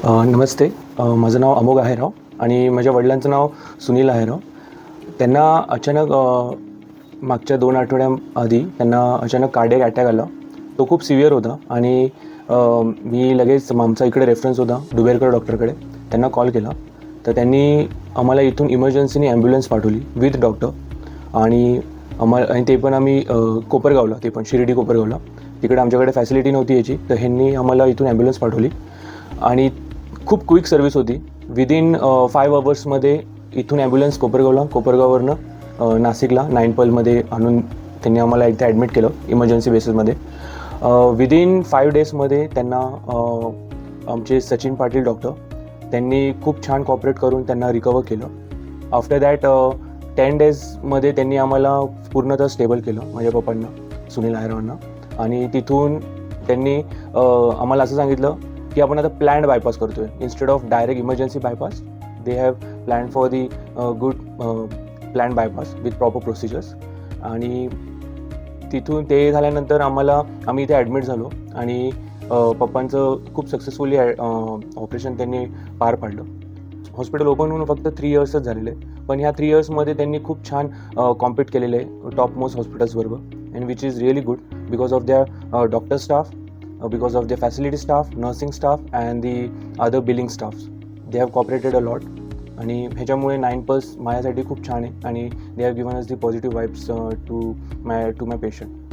नमस्ते. माझं नाव अमोघ आहेराव आणि माझ्या वडिलांचं नाव सुनील आहेराव. त्यांना अचानक मागच्या 2 आठवड्याआधी त्यांना अचानक कार्डियक अटॅक आला. तो खूप सिव्हिअर होता आणि मी लगेच आमचा इकडे रेफरन्स होता डुबेरकर डॉक्टरकडे. त्यांना कॉल केला तर त्यांनी आम्हाला इथून इमर्जन्सीने ॲम्ब्युलन्स पाठवली विथ डॉक्टर आणि ते पण आम्ही कोपरगावला, ते पण शिर्डी कोपरगावला. तिकडे आमच्याकडे फॅसिलिटी नव्हती याची, तर ह्यांनी आम्हाला इथून ॲम्ब्युलन्स पाठवली आणि खूप क्विक सर्व्हिस होती. विदिन 5 अवर्समध्ये इथून ॲम्ब्युलन्स कोपरगाववरनं नाशिकला 9 पलमध्ये आणून त्यांनी आम्हाला इथे ॲडमिट केलं इमर्जन्सी बेसिसमध्ये. विदिन 5 डेजमध्ये त्यांना आमचे सचिन पाटील डॉक्टर त्यांनी खूप छान कॉपरेट करून त्यांना रिकवर केलं. आफ्टर दॅट 10 डेजमध्ये त्यांनी आम्हाला पूर्णतः स्टेबल केलं, माझ्या पप्पांना, सुनील आहेरावांना. आणि तिथून त्यांनी आम्हाला असं सांगितलं की आपण आता प्लॅन्ड बायपास करतोय instead of direct emergency bypass. They have planned for the good planned bypass with proper procedures. आणि तिथून ते झाल्यानंतर आम्ही इथे ॲडमिट झालो आणि पप्पांचं खूप सक्सेसफुली ऑपरेशन त्यांनी पार पाडलं. हॉस्पिटल ओपन होऊन फक्त 3 इयर्सच झालेले, पण ह्या 3 इयर्समध्ये त्यांनी खूप छान कॉम्पीट केलेलं आहे टॉप मोस्ट हॉस्पिटल्सबरोबर, and which is really good because of their doctor staff, because of their facility staff, nursing staff and the other billing staffs. They have cooperated a lot आणि ह्याच्यामुळे 9 पल्स माझ्यासाठी खूप छान आहे आणि they have given us the positive vibes to my patient.